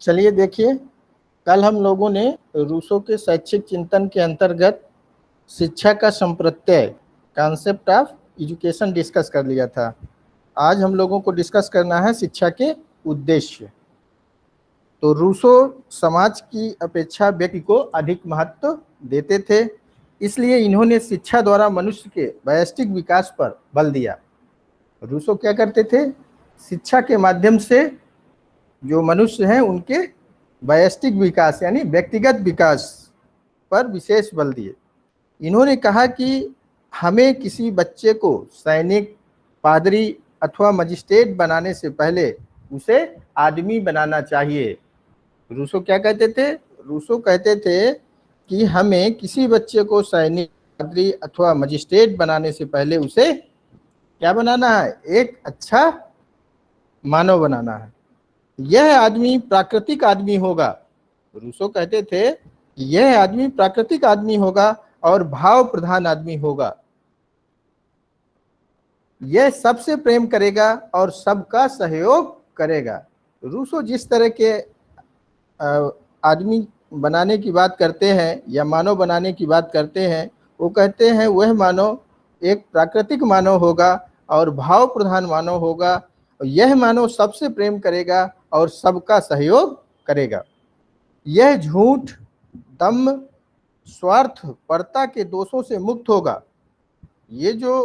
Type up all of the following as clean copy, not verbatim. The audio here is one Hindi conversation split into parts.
चलिए देखिए, कल हम लोगों ने रूसो के शैक्षिक चिंतन के अंतर्गत शिक्षा का संप्रत्यय, कॉन्सेप्ट ऑफ एजुकेशन डिस्कस कर लिया था। आज हम लोगों को डिस्कस करना है शिक्षा के उद्देश्य। तो रूसो समाज की अपेक्षा व्यक्ति को अधिक महत्व देते थे, इसलिए इन्होंने शिक्षा द्वारा मनुष्य के वैयक्तिक विकास पर बल दिया। रूसो क्या करते थे? शिक्षा के माध्यम से जो मनुष्य हैं उनके वैयक्तिक विकास यानी व्यक्तिगत विकास पर विशेष बल दिए। इन्होंने कहा कि हमें किसी बच्चे को सैनिक, पादरी अथवा मजिस्ट्रेट बनाने से पहले उसे आदमी बनाना चाहिए। रूसो क्या कहते थे? रूसो कहते थे कि हमें किसी बच्चे को सैनिक, पादरी अथवा मजिस्ट्रेट बनाने से पहले उसे क्या बनाना है? एक अच्छा मानव बनाना है। यह आदमी प्राकृतिक आदमी होगा। रूसो कहते थे कि यह आदमी प्राकृतिक आदमी होगा और भाव प्रधान आदमी होगा। यह सबसे प्रेम करेगा और सबका सहयोग करेगा। रूसो जिस तरह के आदमी बनाने की बात करते हैं या मानव बनाने की बात करते हैं, वो कहते हैं वह मानव एक प्राकृतिक मानव होगा और भाव प्रधान मानव होगा। यह मानव सबसे प्रेम करेगा और सबका सहयोग करेगा। यह झूठ, दम्भ, स्वार्थपरता के दोषों से मुक्त होगा। ये जो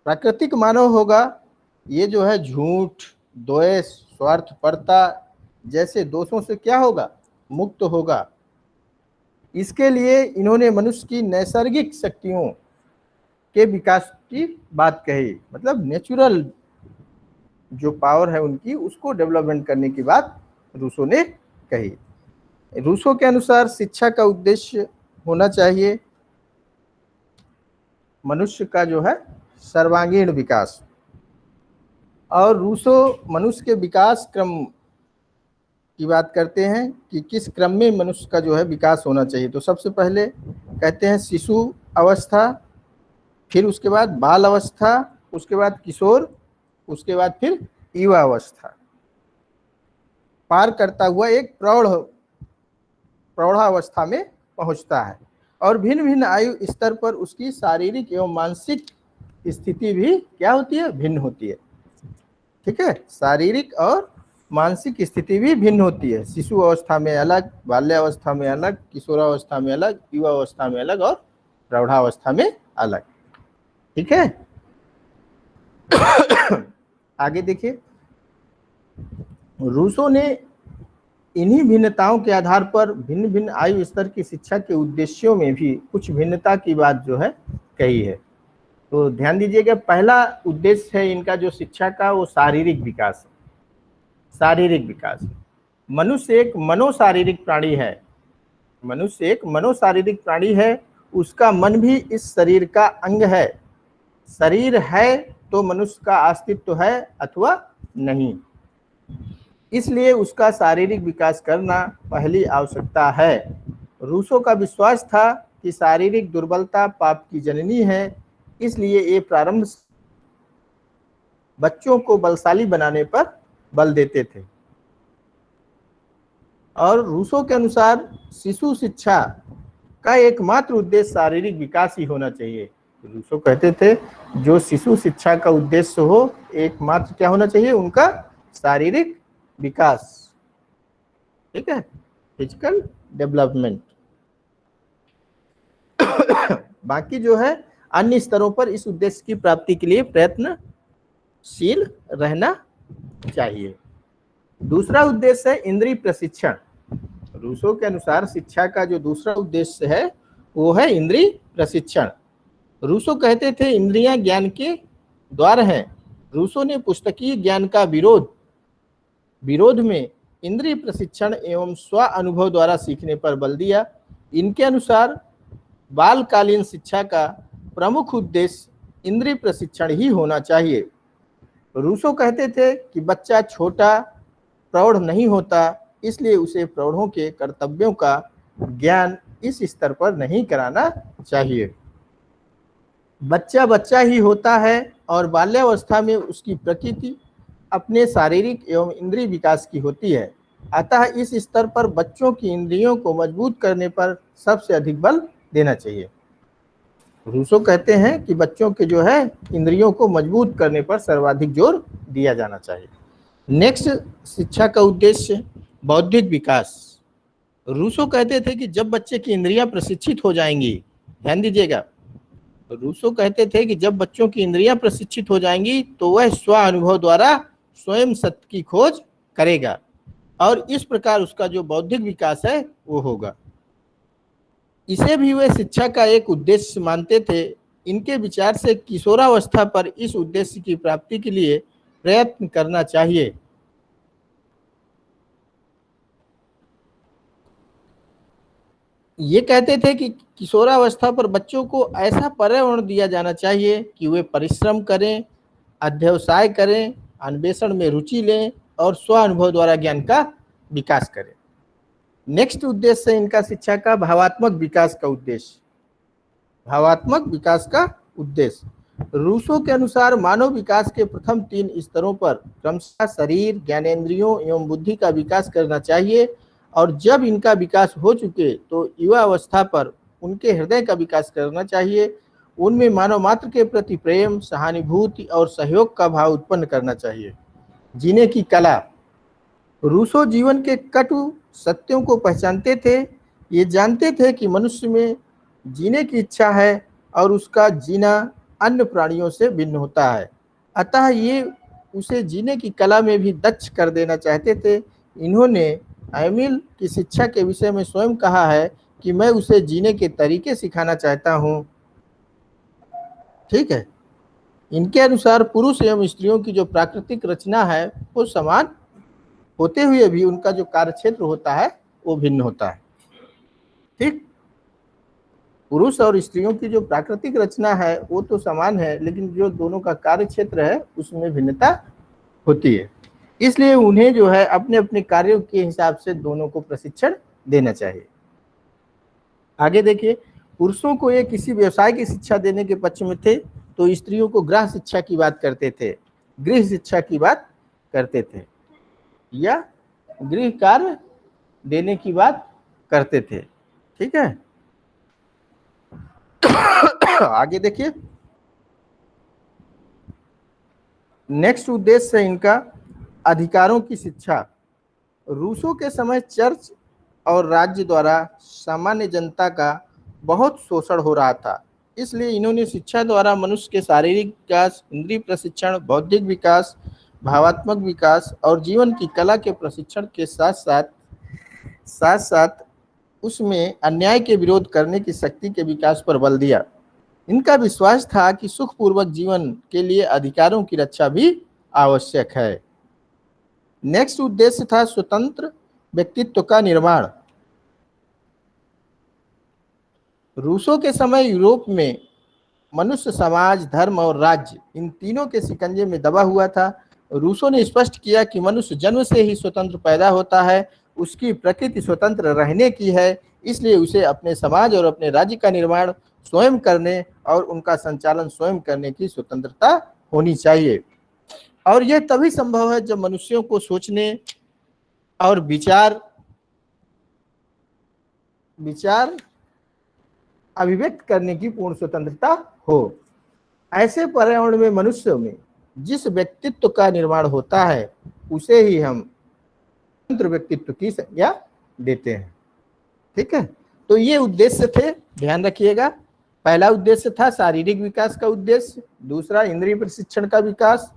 प्राकृतिक मानव होगा, ये जो है झूठ, द्वेष, स्वार्थपरता जैसे दोषों से क्या होगा? मुक्त होगा। इसके लिए इन्होंने मनुष्य की नैसर्गिक शक्तियों के विकास की बात कही, मतलब नेचुरल जो पावर है उनकी, उसको डेवलपमेंट करने की बात रूसो ने कही। रूसो के अनुसार शिक्षा का उद्देश्य होना चाहिए मनुष्य का जो है सर्वांगीण विकास। और रूसो मनुष्य के विकास क्रम की बात करते हैं कि किस क्रम में मनुष्य का जो है विकास होना चाहिए। तो सबसे पहले कहते हैं शिशु अवस्था, फिर उसके बाद बाल अवस्था, उसके बाद किशोर, उसके बाद फिर युवा अवस्था पार करता हुआ एक प्रौढ़ावस्था में पहुंचता है। और भिन्न भिन्न आयु स्तर पर उसकी शारीरिक एवं मानसिक स्थिति भी क्या होती है? भिन्न होती है। ठीक है, शारीरिक और मानसिक स्थिति भी भिन्न होती है। शिशु अवस्था में अलग, बाल्यावस्था में अलग, किशोरावस्था में अलग, युवा अवस्था में अलग और प्रौढ़ावस्था में अलग। ठीक है। आगे देखिए, रूसो ने इन्हीं भिन्नताओं के आधार पर भिन्न भिन्न आयु स्तर की शिक्षा के उद्देश्यों में भी कुछ भिन्नता की बात जो है कही है। तो ध्यान दीजिएगा, पहला उद्देश्य है इनका जो शिक्षा का, वो शारीरिक विकास है। शारीरिक विकास, मनुष्य एक मनोशारीरिक प्राणी है। मनुष्य एक मनोशारीरिक प्राणी है, उसका मन भी इस शरीर का अंग है। शरीर है तो मनुष्य का अस्तित्व है अथवा नहीं, इसलिए उसका शारीरिक विकास करना पहली आवश्यकता है। रूसो का विश्वास था कि शारीरिक दुर्बलता पाप की जननी है, इसलिए ये प्रारंभ बच्चों को बलशाली बनाने पर बल देते थे। और रूसो के अनुसार शिशु शिक्षा का एकमात्र उद्देश्य शारीरिक विकास ही होना चाहिए। रूसो कहते थे जो शिशु शिक्षा का उद्देश्य हो, एकमात्र क्या होना चाहिए? उनका शारीरिक विकास। ठीक है, फिजिकल डेवलपमेंट। बाकी जो है अन्य स्तरों पर इस उद्देश्य की प्राप्ति के लिए प्रयत्नशील रहना चाहिए। दूसरा उद्देश्य है इंद्रिय प्रशिक्षण। रूसो के अनुसार शिक्षा का जो दूसरा उद्देश्य है वो है इंद्रिय प्रशिक्षण। रूसो कहते थे इंद्रियां ज्ञान के द्वार हैं। रूसो ने पुस्तकीय ज्ञान का विरोध में इंद्रिय प्रशिक्षण एवं स्व अनुभव द्वारा सीखने पर बल दिया। इनके अनुसार बालकालीन शिक्षा का प्रमुख उद्देश्य इंद्रिय प्रशिक्षण ही होना चाहिए। रूसो कहते थे कि बच्चा छोटा प्रौढ़ नहीं होता, इसलिए उसे प्रौढ़ों के कर्तव्यों का ज्ञान इस स्तर पर नहीं कराना चाहिए। बच्चा बच्चा ही होता है और बाल्यावस्था में उसकी प्रकृति अपने शारीरिक एवं इंद्रिय विकास की होती है। अतः इस स्तर पर बच्चों की इंद्रियों को मजबूत करने पर सबसे अधिक बल देना चाहिए। रूसो कहते हैं कि बच्चों के जो है इंद्रियों को मजबूत करने पर सर्वाधिक जोर दिया जाना चाहिए। नेक्स्ट, शिक्षा का उद्देश्य बौद्धिक विकास। रूसो कहते थे कि जब बच्चे की इंद्रियां प्रशिक्षित हो जाएंगी, ध्यान दीजिएगा, रूसो कहते थे कि जब बच्चों की इंद्रियां प्रशिक्षित हो जाएंगी तो वह स्व अनुभव द्वारा स्वयं सत्य की खोज करेगा और इस प्रकार उसका जो बौद्धिक विकास है वो होगा। इसे भी वे शिक्षा का एक उद्देश्य मानते थे। इनके विचार से किशोरावस्था पर इस उद्देश्य की प्राप्ति के लिए प्रयत्न करना चाहिए। ये कहते थे कि किशोरावस्था पर बच्चों को ऐसा पर्यावरण दिया जाना चाहिए कि वे परिश्रम करें, अध्यवसाय करें, अन्वेषण में रुचि लें और स्व अनुभव द्वारा ज्ञान का विकास करें। नेक्स्ट उद्देश्य है इनका शिक्षा का भावात्मक विकास का उद्देश्य। भावात्मक विकास का उद्देश्य रूसो के अनुसार मानव विकास के प्रथम 3 स्तरों पर क्रमशः शरीर, ज्ञानेंद्रियों एवं बुद्धि का विकास करना चाहिए और जब इनका विकास हो चुके तो युवा अवस्था पर उनके हृदय का विकास करना चाहिए। उनमें मानव मात्र के प्रति प्रेम, सहानुभूति और सहयोग का भाव उत्पन्न करना चाहिए। जीने की कला। रूसो जीवन के कटु सत्यों को पहचानते थे। ये जानते थे कि मनुष्य में जीने की इच्छा है और उसका जीना अन्य प्राणियों से भिन्न होता है, अतः ये उसे जीने की कला में भी दक्ष कर देना चाहते थे। इन्होंने एमिल की शिक्षा के विषय में स्वयं कहा है कि मैं उसे जीने के तरीके सिखाना चाहता हूँ। ठीक है। इनके अनुसार पुरुष एवं स्त्रियों की जो प्राकृतिक रचना है वो समान होते हुए भी उनका जो कार्यक्षेत्र होता है वो भिन्न होता है। ठीक, पुरुष और स्त्रियों की जो प्राकृतिक रचना है वो तो समान है, लेकिन जो दोनों का कार्य क्षेत्र है उसमें भिन्नता होती है। इसलिए उन्हें जो है अपने अपने कार्यों के हिसाब से दोनों को प्रशिक्षण देना चाहिए। आगे देखिए, पुरुषों को ये किसी व्यवसाय की शिक्षा देने के पक्ष में थे, तो स्त्रियों को गृह शिक्षा की बात करते थे, गृह शिक्षा की बात करते थे या गृह कार्य देने की बात करते थे। ठीक है। आगे देखिए, नेक्स्ट उद्देश्य है इनका अधिकारों की शिक्षा। रूसों के समय चर्च और राज्य द्वारा सामान्य जनता का बहुत शोषण हो रहा था, इसलिए इन्होंने शिक्षा द्वारा मनुष्य के शारीरिक विकास, इंद्रिय प्रशिक्षण, बौद्धिक विकास, भावात्मक विकास और जीवन की कला के प्रशिक्षण के साथ साथ उसमें अन्याय के विरोध करने की शक्ति के विकास पर बल दिया। इनका विश्वास था कि सुखपूर्वक जीवन के लिए अधिकारों की रक्षा भी आवश्यक है। नेक्स्ट उद्देश्य था स्वतंत्र व्यक्तित्व का निर्माण। रूसों के समय यूरोप में मनुष्य समाज, धर्म और राज्य इन तीनों के शिकंजे में दबा हुआ था। रूसों ने स्पष्ट किया कि मनुष्य जन्म से ही स्वतंत्र पैदा होता है, उसकी प्रकृति स्वतंत्र रहने की है, इसलिए उसे अपने समाज और अपने राज्य का निर्माण स्वयं करने और उनका संचालन स्वयं करने की स्वतंत्रता होनी चाहिए। और यह तभी संभव है जब मनुष्यों को सोचने और विचार अभिव्यक्त करने की पूर्ण स्वतंत्रता हो। ऐसे पर्यावरण में मनुष्य में जिस व्यक्तित्व का निर्माण होता है उसे ही हम स्वतंत्र व्यक्तित्व की संज्ञा देते हैं। ठीक है। तो ये उद्देश्य थे, ध्यान रखिएगा। पहला उद्देश्य था शारीरिक विकास का उद्देश्य, दूसरा इंद्रिय प्रशिक्षण का विकास,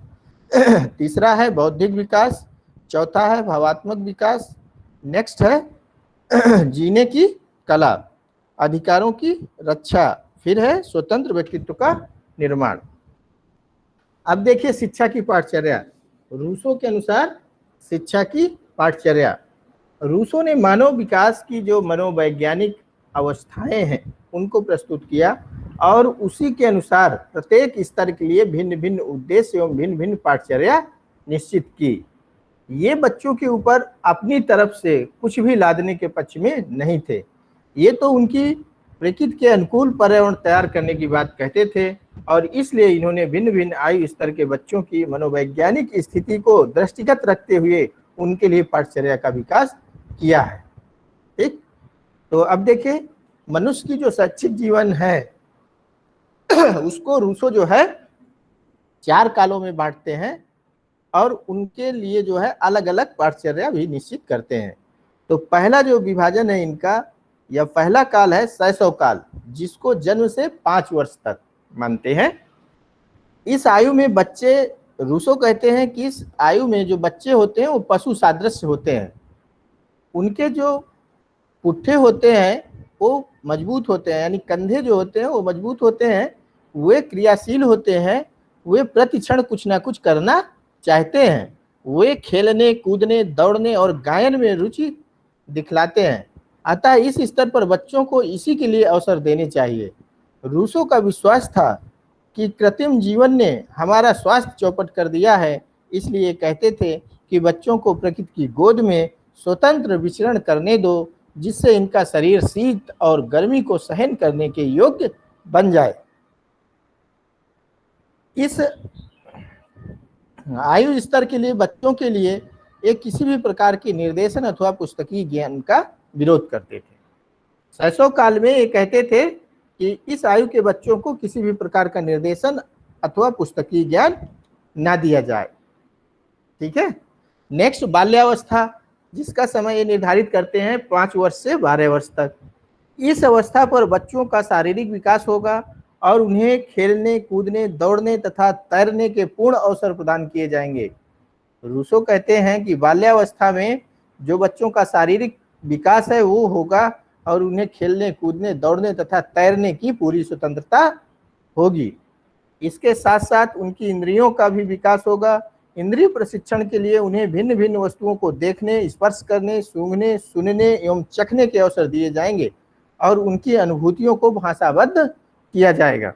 तीसरा है बौद्धिक विकास, चौथा है भावात्मक विकास, नेक्स्ट है जीने की कला, अधिकारों की रक्षा, फिर है स्वतंत्र व्यक्तित्व का निर्माण। अब देखिए शिक्षा की पाठचर्या। रूसो के अनुसार शिक्षा की पाठचर्या, रूसो ने मानव विकास की जो मनोवैज्ञानिक अवस्थाएं हैं उनको प्रस्तुत किया और उसी के अनुसार प्रत्येक स्तर के लिए भिन्न भिन्न उद्देश्य एवं भिन्न भिन्न पाठचर्या निश्चित की। ये बच्चों के ऊपर अपनी तरफ से कुछ भी लादने के पक्ष में नहीं थे, ये तो उनकी प्रकृति के अनुकूल पर्यावरण तैयार करने की बात कहते थे और इसलिए इन्होंने भिन्न भिन्न आयु स्तर के बच्चों की मनोवैज्ञानिक स्थिति को दृष्टिगत रखते हुए उनके लिए पाठचर्या का विकास किया है। ठीक, तो अब देखिए मनुष्य की जो शैक्षिक जीवन है उसको रूसो जो है 4 कालों में बांटते हैं और उनके लिए जो है अलग अलग पाठचर्या भी निश्चित करते हैं। तो पहला जो विभाजन है इनका, यह पहला काल है शैशव काल, जिसको जन्म से 5 वर्ष तक मानते हैं। इस आयु में बच्चे, रूसो कहते हैं कि इस आयु में जो बच्चे होते हैं वो पशु सादृश्य होते हैं। उनके जो पुट्ठे होते हैं वो मजबूत होते हैं, यानी कंधे जो होते हैं वो मजबूत होते हैं, वे क्रियाशील होते हैं, वे प्रतिक्षण कुछ ना कुछ करना चाहते हैं, वे खेलने कूदने दौड़ने और गायन में रुचि दिखलाते हैं। अतः इस स्तर पर बच्चों को इसी के लिए अवसर देने चाहिए। रूसो का विश्वास था कि कृत्रिम जीवन ने हमारा स्वास्थ्य चौपट कर दिया है, इसलिए कहते थे कि बच्चों को प्रकृति की गोद में स्वतंत्र विचरण करने दो, जिससे इनका शरीर शीत और गर्मी को सहन करने के योग्य बन जाए। इस आयु स्तर के लिए बच्चों के लिए एक किसी भी प्रकार की निर्देशन अथवा पुस्तकीय ज्ञान का विरोध करते थे। शैशव काल में ये कहते थे कि इस आयु के बच्चों को किसी भी प्रकार का निर्देशन अथवा पुस्तकीय ज्ञान ना दिया जाए। ठीक है, नेक्स्ट बाल्यावस्था, जिसका समय ये निर्धारित करते हैं 5 वर्ष से 12 वर्ष तक। इस अवस्था पर बच्चों का शारीरिक विकास होगा और उन्हें खेलने कूदने दौड़ने तथा तैरने के पूर्ण अवसर प्रदान किए जाएंगे। रूसो कहते हैं कि बाल्यावस्था में जो बच्चों का शारीरिक विकास है वो होगा और उन्हें खेलने कूदने दौड़ने तथा तैरने की पूरी स्वतंत्रता होगी। इसके साथ साथ उनकी इंद्रियों का भी विकास होगा। इंद्रिय प्रशिक्षण के लिए उन्हें भिन्न भिन्न वस्तुओं को देखने, स्पर्श करने, सूंघने, सुनने एवं चखने के अवसर दिए जाएंगे और उनकी अनुभूतियों को भाषाबद्ध किया जाएगा।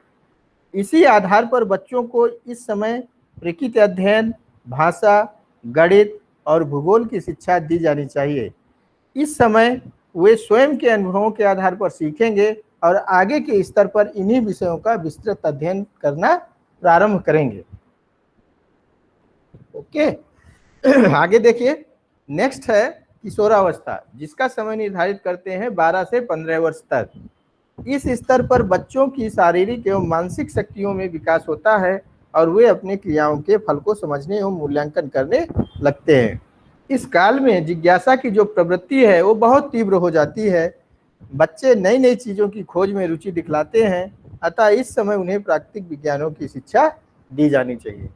इसी आधार पर बच्चों को इस समय प्रकृति अध्ययन, भाषा, गणित और भूगोल की शिक्षा दी जानी चाहिए। इस समय वे स्वयं के अनुभवों के आधार पर सीखेंगे और आगे के स्तर पर इन्हीं विषयों का विस्तृत अध्ययन करना प्रारंभ करेंगे। ओके, आगे देखिए, नेक्स्ट है किशोरावस्था, जिसका समय निर्धारित करते हैं 12 से 15 वर्ष तक। इस स्तर पर बच्चों की शारीरिक एवं मानसिक शक्तियों में विकास होता है और वे अपने क्रियाओं के फल को समझने एवं मूल्यांकन करने लगते हैं। इस काल में जिज्ञासा की जो प्रवृत्ति है वो बहुत तीव्र हो जाती है। बच्चे नई नई चीजों की खोज में रुचि दिखलाते हैं, अतः इस समय उन्हें प्राकृतिक विज्ञानों की शिक्षा दी जानी चाहिए।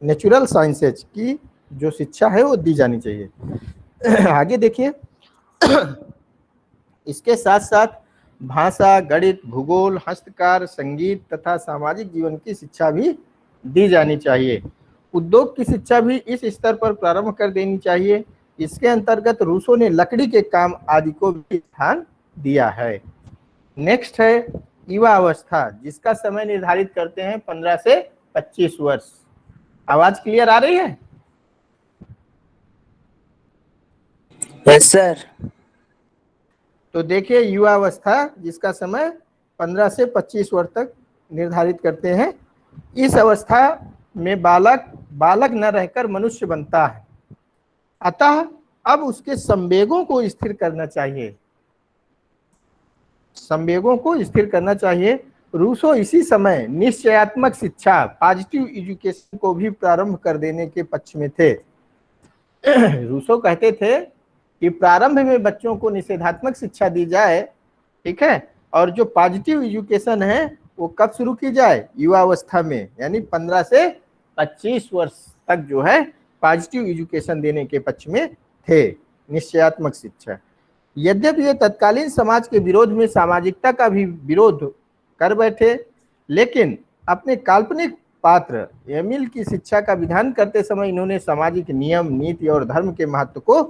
नेचुरल साइंसेज की जो शिक्षा है वो दी जानी चाहिए। आगे देखिए, इसके साथ साथ भाषा, गणित, भूगोल, हस्तकार, संगीत तथा सामाजिक जीवन की शिक्षा भी दी जानी चाहिए। उद्योग की शिक्षा भी इस स्तर पर प्रारंभ कर देनी चाहिए। इसके अंतर्गत रूसो ने लकड़ी के काम आदि को भी स्थान दिया है। नेक्स्ट है युवा अवस्था, जिसका समय निर्धारित करते हैं 15 से 25 वर्ष। आवाज क्लियर आ रही है? Yes sir. तो देखिए, युवा अवस्था जिसका समय 15 से 25 वर्ष तक निर्धारित करते हैं। इस अवस्था में बालक न रहकर मनुष्य बनता है, अतः अब उसके संवेगों को स्थिर करना चाहिए। संवेगों को स्थिर करना चाहिए। रूसो इसी समय निश्चयात्मक शिक्षा, पॉजिटिव एजुकेशन को भी प्रारंभ कर देने के पक्ष में थे। रूसो कहते थे कि प्रारंभ में बच्चों को निषेधात्मक शिक्षा दी जाए, ठीक है, और जो पॉजिटिव एजुकेशन है वो कब शुरू की जाए? युवावस्था में, यानी 15 से 25 वर्ष तक जो है पॉजिटिव एजुकेशन देने के पक्ष में थे, निश्चयात्मक शिक्षा। यद्यपि ये तत्कालीन समाज के विरोध में सामाजिकता का भी विरोध कर बैठे, लेकिन अपने काल्पनिक पात्र एमिल की शिक्षा का विधान करते समय इन्होंने सामाजिक नियम, नीति और धर्म के महत्व को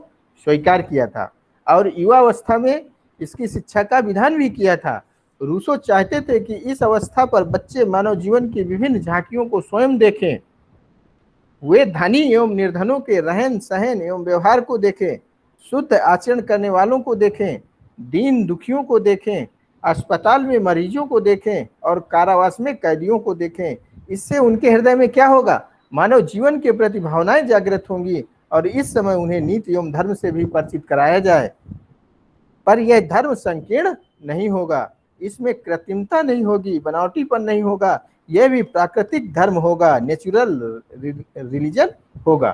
स्वीकार किया था और युवावस्था में इसकी शिक्षा का विधान भी किया था। रूसो चाहते थे कि इस अवस्था पर बच्चे मानव जीवन की विभिन्न झांकियों को स्वयं देखें, वे धनी एवं निर्धनों के रहन सहन एवं व्यवहार को देखें, शुद्ध आचरण करने वालों को देखें, दीन दुखियों को देखें, अस्पताल में मरीजों को देखें और कारावास में कैदियों को देखें। इससे उनके हृदय में क्या होगा? मानव जीवन के प्रति भावनाएं जागृत होंगी और इस समय उन्हें नीति एवं धर्म से भी परिचित कराया जाए। पर यह धर्म संकीर्ण नहीं होगा, इसमें कृत्रिमता नहीं होगी, बनावटीपन नहीं होगा, यह भी प्राकृतिक धर्म होगा, नेचुरल रिलीजन होगा।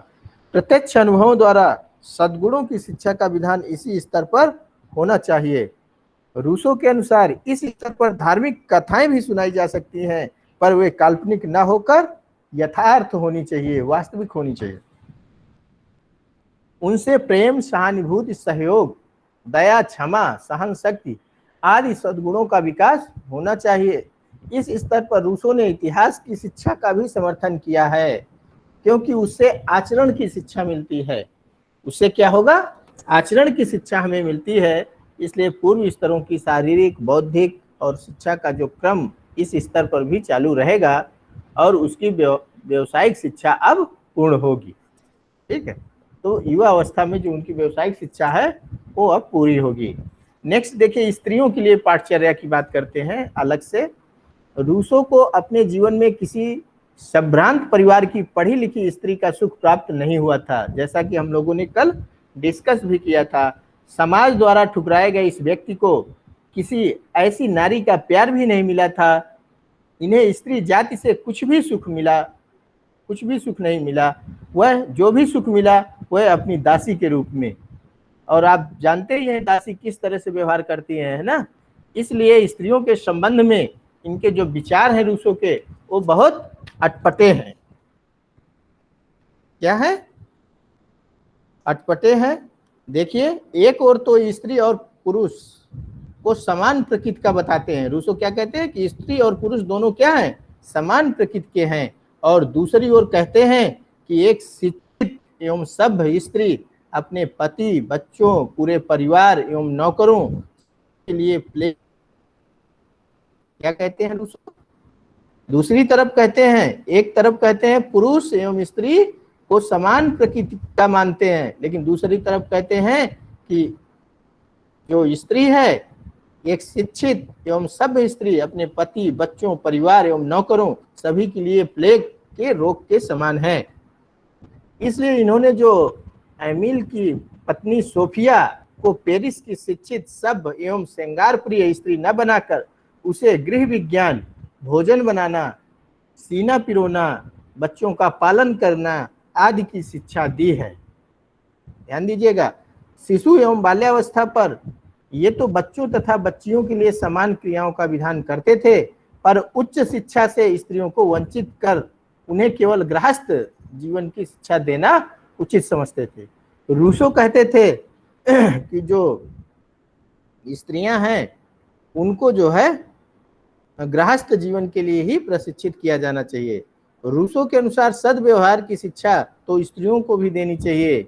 प्रत्यक्ष अनुभवों द्वारा सद्गुणों की शिक्षा का विधान इसी स्तर पर होना चाहिए। रूसो के अनुसार इस स्तर पर धार्मिक कथाएं भी सुनाई जा सकती हैं, पर वे काल्पनिक न होकर यथार्थ होनी चाहिए, वास्तविक होनी चाहिए। उनसे प्रेम, सहानुभूति, सहयोग, दया, क्षमा, सहन शक्ति आदि सद्गुणों का विकास होना चाहिए। इस स्तर पर रूसो ने इतिहास की शिक्षा का भी समर्थन किया है, क्योंकि उससे आचरण की शिक्षा मिलती है। उससे क्या होगा? आचरण की शिक्षा हमें मिलती है। इसलिए पूर्व स्तरों की शारीरिक, बौद्धिक और शिक्षा का जो क्रम इस स्तर पर भी चालू रहेगा और उसकी व्यवसायिक शिक्षा अब पूर्ण होगी। ठीक है, तो युवा अवस्था में जो उनकी व्यवसायिक शिक्षा है वो अब पूरी होगी। नेक्स्ट देखिए, स्त्रियों के लिए पाठचर्या की बात करते हैं अलग से। रूसो को अपने जीवन में किसी संभ्रांत परिवार की पढ़ी लिखी स्त्री का सुख प्राप्त नहीं हुआ था, जैसा कि हम लोगों ने कल डिस्कस भी किया था। समाज द्वारा ठुकराए गए इस व्यक्ति को किसी ऐसी नारी का प्यार भी नहीं मिला था। इन्हें स्त्री जाति से कुछ भी सुख नहीं मिला। वह जो भी सुख मिला वह अपनी दासी के रूप में, और आप जानते ही हैं दासी किस तरह से व्यवहार करती हैं, है ना। इसलिए स्त्रियों के संबंध में इनके जो विचार हैं रूसो के, वो बहुत अटपटे हैं। क्या है? अटपटे हैं। देखिए, एक और तो स्त्री और पुरुष को समान प्रकृति का बताते हैं। रूसो क्या कहते हैं कि स्त्री और पुरुष दोनों क्या हैं? समान प्रकृति के हैं। और दूसरी ओर कहते हैं कि एक शिक्षित एवं सभ्य स्त्री अपने पति, बच्चों, पूरे परिवार एवं नौकरों के लिए क्या कहते हैं रूसो? दूसरी तरफ कहते हैं, एक तरफ कहते हैं पुरुष एवं स्त्री को समान प्रकृति का मानते हैं, लेकिन दूसरी तरफ कहते हैं कि जो स्त्री है एक शिक्षित एवं सभ्य स्त्री अपने पति, बच्चों, परिवार एवं नौकरों सभी के लिए प्लेग के रोग के समान है। इसलिए इन्होंने जो एमिल की पत्नी सोफिया को पेरिस की शिक्षित, सभ्य एवं श्रृंगार प्रिय स्त्री न बनाकर उसे गृह विज्ञान, भोजन बनाना, सीना पिरोना, बच्चों का पालन करना आदि की शिक्षा दी है। ध्यान दीजिएगा, शिशु एवं बाल्यावस्था पर ये तो बच्चों तथा बच्चियों के लिए समान क्रियाओं का विधान करते थे, पर उच्च शिक्षा से स्त्रियों को वंचित कर उन्हें केवल गृहस्थ जीवन की शिक्षा देना उचित समझते थे। रूसो कहते थे कि जो स्त्रियां हैं उनको जो है गृहस्थ जीवन के लिए ही प्रशिक्षित किया जाना चाहिए। रूसो के अनुसार सद्व्यवहार की शिक्षा तो स्त्रियों को भी देनी चाहिए,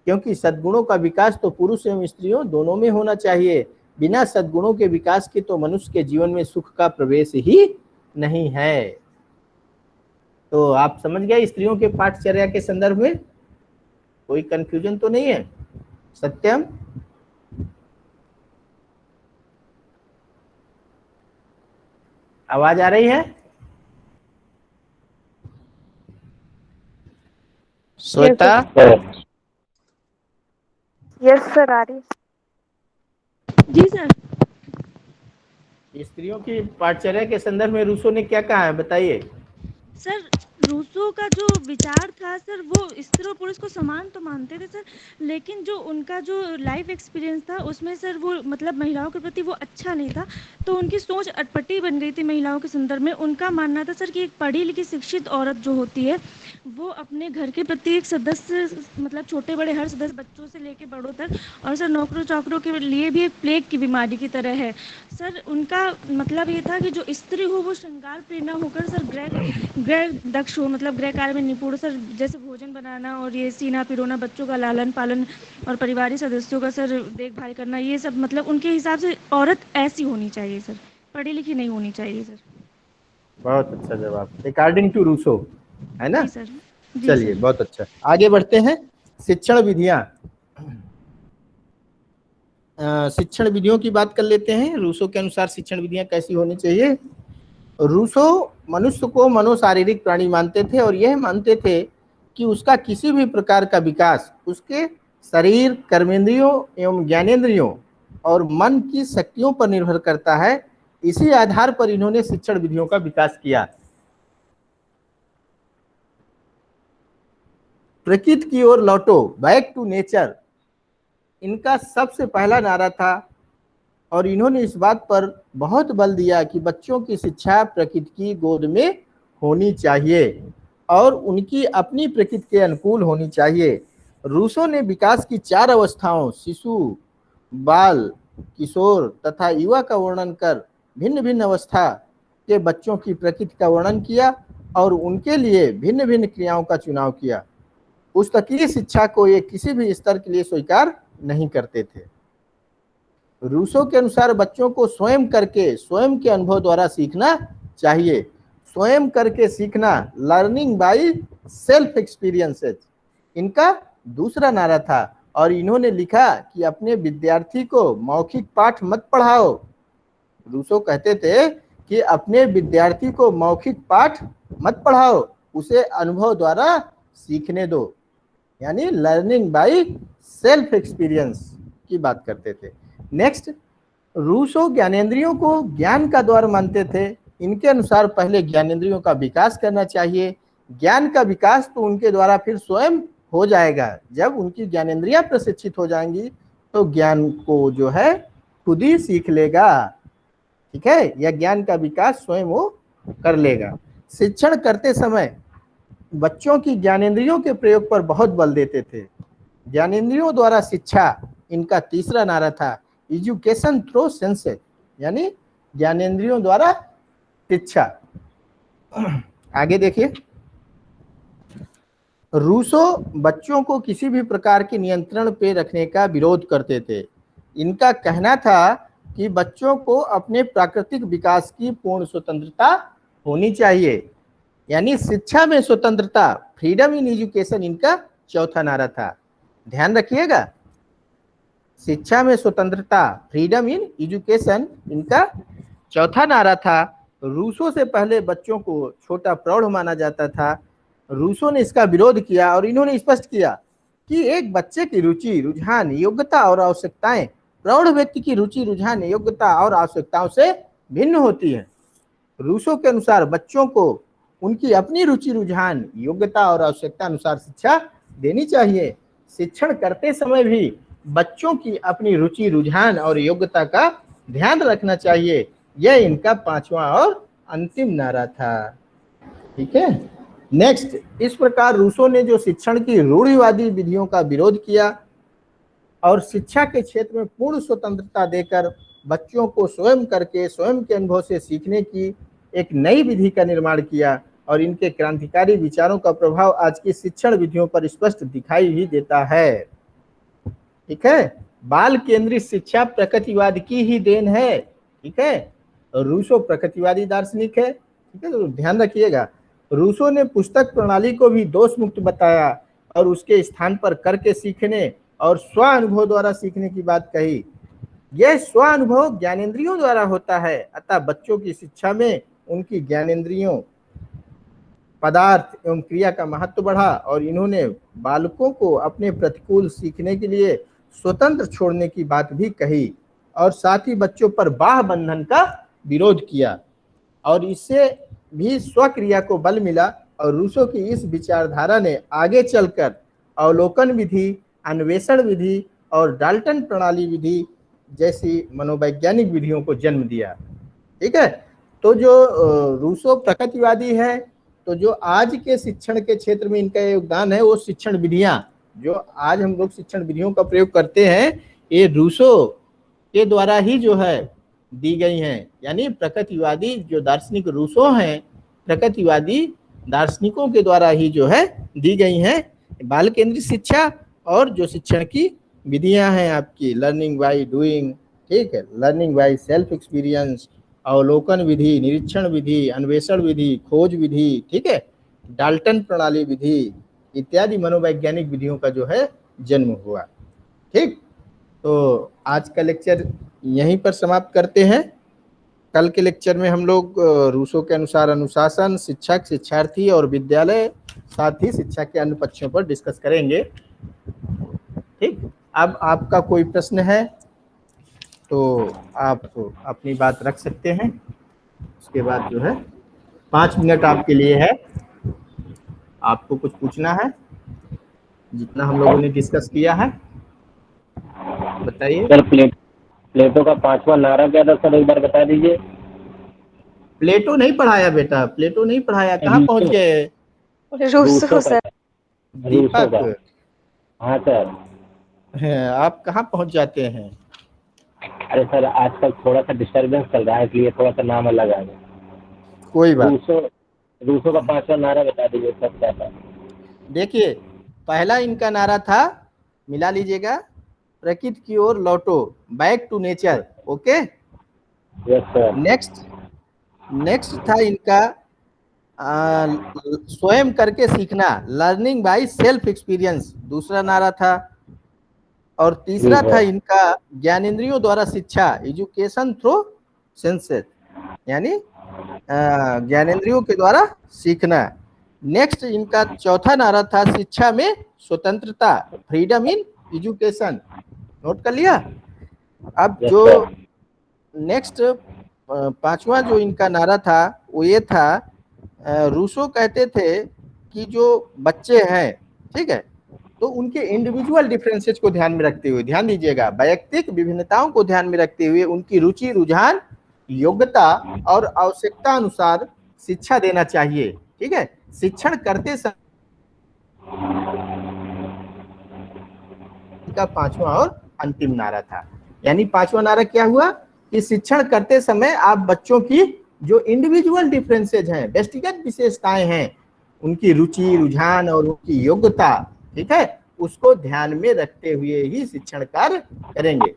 क्योंकि सद्गुणों का विकास तो पुरुष एवं स्त्रियों दोनों में होना चाहिए। बिना सद्गुणों के विकास के तो मनुष्य के जीवन में सुख का प्रवेश ही नहीं है। तो आप समझ गए स्त्रियों के पाठचर्या के संदर्भ में कोई कंफ्यूजन तो नहीं है? सत्यम, आवाज आ रही है? श्वेता? यस सर, आ रही। जी सर। स्त्रियों की पाठचर्या के संदर्भ में रूसो ने क्या कहा है, बताइए। सर, रूसो का जो विचार था सर, वो स्त्री और पुरुष को समान तो मानते थे सर, लेकिन जो उनका जो लाइफ एक्सपीरियंस था उसमें सर वो मतलब महिलाओं के प्रति वो अच्छा नहीं था, तो उनकी सोच अटपटी बन गई थी महिलाओं के संदर्भ में। उनका मानना था सर कि एक पढ़ी लिखी शिक्षित औरत जो होती है वो अपने घर के प्रत्येक सदस्य, मतलब छोटे बड़े हर सदस्य, बच्चों से लेके बड़ों तक, और सर नौकरों चाकरों के लिए भी एक प्लेग की बीमारी की तरह है। सर उनका मतलब ये था कि जो स्त्री हो वो श्रृंगार प्रिय न होकर सर गृह दक्ष हो, मतलब गृह कार्य में निपुण सर, जैसे भोजन बनाना और ये सीना पिरोना, बच्चों का लालन पालन और परिवारिक सदस्यों का सर देखभाल करना, ये सब मतलब उनके हिसाब से औरत ऐसी होनी चाहिए सर, पढ़ी लिखी नहीं होनी चाहिए सर। बहुत अच्छा जवाब, अकॉर्डिंग टू रूसो, है ना? जी सर। चलिए, बहुत अच्छा, आगे बढ़ते हैं। शिक्षण विधियां, शिक्षण विधियों की बात कर लेते हैं। रूसो के अनुसार शिक्षण विधियां कैसी होनी चाहिए? रूसो मनुष्य को मनोशारीरिक प्राणी मानते थे और यह मानते थे कि उसका किसी भी प्रकार का विकास उसके शरीर, कर्मेंद्रियों एवं ज्ञानेंद्रियों और मन की शक्तियों पर निर्भर करता है। इसी आधार पर इन्होंने शिक्षण विधियों का विकास किया। प्रकृति की ओर लौटो, बैक टू नेचर, इनका सबसे पहला नारा था और इन्होंने इस बात पर बहुत बल दिया कि बच्चों की शिक्षा प्रकृति की गोद में होनी चाहिए और उनकी अपनी प्रकृति के अनुकूल होनी चाहिए। रूसो ने विकास की 4 अवस्थाओं शिशु, बाल, किशोर तथा युवा का वर्णन कर भिन्न भिन्न अवस्था के बच्चों की प्रकृति का वर्णन किया और उनके लिए भिन्न भिन्न क्रियाओं का चुनाव किया। पुस्तकीय शिक्षा को ये किसी भी स्तर के लिए स्वीकार नहीं करते थे। रूसो के अनुसार बच्चों को स्वयं करके, स्वयं के अनुभव द्वारा सीखना चाहिए। स्वयं करके सीखना, लर्निंग बाय सेल्फ एक्सपीरियंसेस, इनका दूसरा नारा था और इन्होंने लिखा कि अपने विद्यार्थी को मौखिक पाठ मत पढ़ाओ। रूसो कहते थे कि अपने विद्यार्थी को मौखिक पाठ मत पढ़ाओ, उसे अनुभव द्वारा सीखने दो, यानी लर्निंग बाय सेल्फ एक्सपीरियंस की बात करते थे। नेक्स्ट, रूसो ज्ञानेंद्रियों को ज्ञान का द्वार मानते थे। इनके अनुसार पहले ज्ञानेंद्रियों का विकास करना चाहिए। ज्ञान का विकास तो उनके द्वारा फिर स्वयं हो जाएगा। जब उनकी ज्ञानेंद्रियां प्रशिक्षित हो जाएंगी तो ज्ञान को जो है खुद ही सीख लेगा, ठीक है, या ज्ञान का विकास स्वयं वो कर लेगा। शिक्षण करते समय बच्चों की ज्ञानेंद्रियों के प्रयोग पर बहुत बल देते थे। ज्ञानेंद्रियों द्वारा शिक्षा, इनका तीसरा नारा था। एजुकेशन थ्रू सेंसेस, यानी ज्ञानेंद्रियों द्वारा शिक्षा। आगे देखिए, रूसो बच्चों को किसी भी प्रकार के नियंत्रण पे रखने का विरोध करते थे। इनका कहना था कि बच्चों को अपने प्राकृतिक विकास की पूर्ण स्वतंत्रता होनी चाहिए, यानी शिक्षा में स्वतंत्रता, फ्रीडम इन एजुकेशन, इनका चौथा नारा था। ध्यान रखिएगा, शिक्षा में स्वतंत्रता, फ्रीडम इन एजुकेशन, इनका चौथा नारा था। रूसो से पहले बच्चों को छोटा प्रौढ़ माना जाता था। रूसो ने इसका विरोध किया और इन्होंने स्पष्ट किया कि एक बच्चे की रुचि, रुझान, योग्यता और आवश्यकताएं प्रौढ़ व्यक्ति की रुचि, रुझान, योग्यता और आवश्यकताओं से भिन्न होती है। रूसो के अनुसार बच्चों को उनकी अपनी रुचि, रुझान, योग्यता और आवश्यकता अनुसार शिक्षा देनी चाहिए। शिक्षण करते समय भी बच्चों की अपनी रुचि, रुझान और योग्यता का ध्यान रखना चाहिए। यह इनका 5वां और अंतिम नारा था, ठीक है। नेक्स्ट, इस प्रकार रूसो ने जो शिक्षण की रूढ़िवादी विधियों का विरोध किया और शिक्षा के क्षेत्र में पूर्ण स्वतंत्रता देकर बच्चों को स्वयं करके, स्वयं के अनुभव से सीखने की एक नई विधि का निर्माण किया और इनके क्रांतिकारी विचारों का प्रभाव आज की शिक्षण विधियों पर स्पष्ट दिखाई ही देता है, ठीक है। बाल केंद्रित शिक्षा प्रकृतिवाद की ही देन है, ठीक है। रूसो प्रकृतिवादी दार्शनिक है, ठीक है, तो ध्यान रखिएगा। रूसो ने पुस्तक प्रणाली को भी दोष मुक्त बताया और उसके स्थान पर करके सीखने और स्व अनुभव द्वारा सीखने की बात कही। यह स्व अनुभव ज्ञानेंद्रियों द्वारा होता है, अतः बच्चों की शिक्षा में उनकी ज्ञानेंद्रियों, पदार्थ एवं क्रिया का महत्व बढ़ा और इन्होंने बालकों को अपने प्रतिकूल सीखने के लिए स्वतंत्र छोड़ने की बात भी कही और साथ ही बच्चों पर बाह्य बंधन का विरोध किया और इससे भी स्वक्रिया को बल मिला। और रूसो की इस विचारधारा ने आगे चलकर अवलोकन विधि, अन्वेषण विधि और डाल्टन प्रणाली विधि जैसी मनोवैज्ञानिक विधियों को जन्म दिया, ठीक है। तो जो रूसो प्रकृतिवादी है, तो जो आज के शिक्षण के क्षेत्र में इनका योगदान है वो शिक्षण विधियां, जो आज हम लोग शिक्षण विधियों का प्रयोग करते हैं, ये रूसो के द्वारा ही जो है दी गई हैं। यानी प्रकृतिवादी जो दार्शनिक रूसो हैं, प्रकृतिवादी दार्शनिकों के द्वारा ही जो है दी गई हैं। बाल केंद्रित शिक्षा और जो शिक्षण की विधियां हैं आपकी, लर्निंग बाय डूइंग, ठीक है, लर्निंग बाय सेल्फ एक्सपीरियंस, अवलोकन विधि, निरीक्षण विधि, अन्वेषण विधि, खोज विधि, ठीक है, डाल्टन प्रणाली विधि इत्यादि मनोवैज्ञानिक विधियों का जो है जन्म हुआ, ठीक। तो आज का लेक्चर यहीं पर समाप्त करते हैं। कल के लेक्चर में हम लोग रूसो के अनुसार अनुशासन, शिक्षक, शिक्षार्थी और विद्यालय साथ ही शिक्षा के अन्य पक्षों पर डिस्कस करेंगे। ठीक, अब आपका कोई प्रश्न है तो आप अपनी बात रख सकते हैं। उसके बाद जो है 5 मिनट आपके लिए है, आपको कुछ पूछना है जितना हम लोगों ने डिस्कस किया है, बताइए। सर प्लेटो का 5वां नारा क्या था सर, एक बार बता दीजिए। प्लेटो नहीं पढ़ाया बेटा, प्लेटो नहीं पढ़ाया, कहाँ पहुंच गए रूसो सर। दीपक? हाँ सर। हैं, आप कहाँ पहुंच जाते हैं? अरे सर आजकल थोड़ा सा डिस्टरबेंस चल रहा है, इसलिए थोड़ा सा नाम अलग आ गया। कोई बात। रूसो का 5वां नारा बता दीजिए सर क्या था। देखिए, पहला इनका नारा था, मिला लीजिएगा, प्रकृति की ओर लौटो, back to nature. Okay, yes sir. Next था इनका स्वयं करके सीखना, लर्निंग बाय सेल्फ एक्सपीरियंस, दूसरा नारा था। और तीसरा था इनका ज्ञानेंद्रियों द्वारा शिक्षा, एजुकेशन थ्रू सेंसेस, यानी ज्ञानेंद्रियों के द्वारा सीखना। नेक्स्ट इनका चौथा नारा था, शिक्षा में स्वतंत्रता, फ्रीडम इन एजुकेशन। नोट कर लिया। अब जो नेक्स्ट 5वां जो इनका नारा था वो ये था, रूसो कहते थे कि जो बच्चे हैं, ठीक है, तो उनके इंडिविजुअल डिफरेंसेस को ध्यान में रखते हुए, ध्यान दीजिएगा, वैयक्तिक विभिन्नताओं को ध्यान में रखते हुए उनकी रुचि, रुझान, योग्यता और आवश्यकता अनुसार शिक्षा देना चाहिए। ठीक है, शिक्षण करते समय का 5वां और अंतिम नारा था। यानी 5वां नारा क्या हुआ कि शिक्षण करते समय आप बच्चों की जो इंडिविजुअल डिफरेंसेज हैं, व्यक्तिगत विशेषताएं हैं, उनकी रुचि, रुझान और उनकी योग्यता, ठीक है, उसको ध्यान में रखते हुए ही शिक्षण कार्य करेंगे।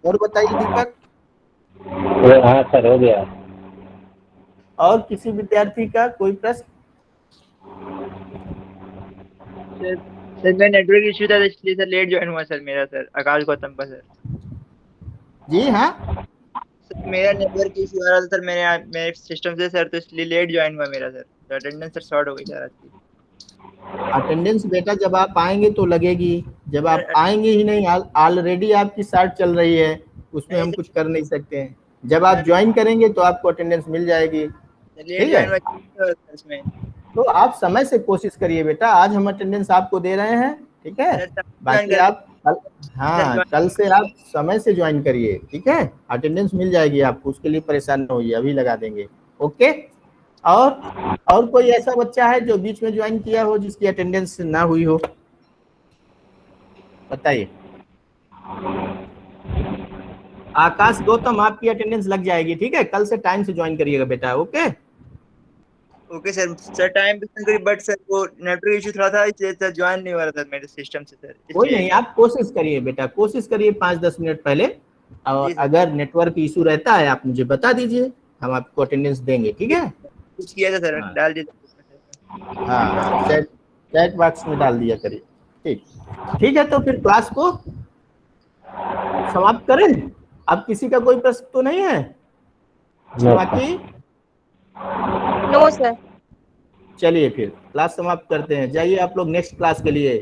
और बताइए दीपक। हाँ सर, हो गया। और किसी विद्यार्थी का कोई प्रश्न? सर मैं नेटवर्क इश्यू था इसलिए सर लेट ज्वाइन हुआ सर, मेरा सर आकाश गौतम का सर। जी हाँ, सर मेरा नेटवर्क इश्यू आ रहा था सर, मेरे सिस्टम से सर, तो इसलिए लेट ज्वाइन हुआ मेरा सर, तो अटेंडेंस सर शॉर्ट हो गई सर आज की। अटेंडेंस बेटा जब आप आएंगे तो लगेगी, जब आप आएंगे ही नहीं, ऑलरेडी आपकी शार्ट चल रही है, उसमें हम कुछ कर नहीं सकते हैं। जब आप ज्वाइन करेंगे तो आपको अटेंडेंस मिल जाएगी। ठीक है, तो आप समय से कोशिश करिए बेटा, आज हम अटेंडेंस आपको दे रहे हैं, ठीक है, बाकी आप हाँ कल से आप समय से ज्वाइन करिए, ठीक है, अटेंडेंस मिल जाएगी आपको, उसके लिए परेशान न होइए, अभी लगा देंगे। ओके, और कोई ऐसा बच्चा है जो बीच में ज्वाइन किया हो जिसकी अटेंडेंस ना हुई हो, बताइए। आकाश गौतम, आपकी अटेंडेंस लग जाएगी, ठीक है, कल से टाइम से ज्वाइन करिएगा बेटा। Okay okay sir. Sir time पे करी, बट सर वो नेटवर्क इश्यू थोड़ा था इसलिए सर ज्वाइन नहीं हो रहा था मेरे सिस्टम से सर। कोई नहीं, आप कोशिश करिए बेटा, कोशिश करिए 5-10 मिनट पहले, और अगर नेटवर्क इशू रहता है आप मुझे बता दीजिए, हम आपको अटेंडेंस देंगे। ठीक है, कुछ किया था सर, डाल दीजिए। हाँ, चैट बॉक्स में डाल दिया करिए। ठीक है, तो फिर क्लास को समाप्त करें। अब किसी का कोई प्रश्न तो नहीं है बाकी? No sir. चलिए फिर क्लास समाप्त करते हैं, जाइए आप लोग नेक्स्ट क्लास के लिए।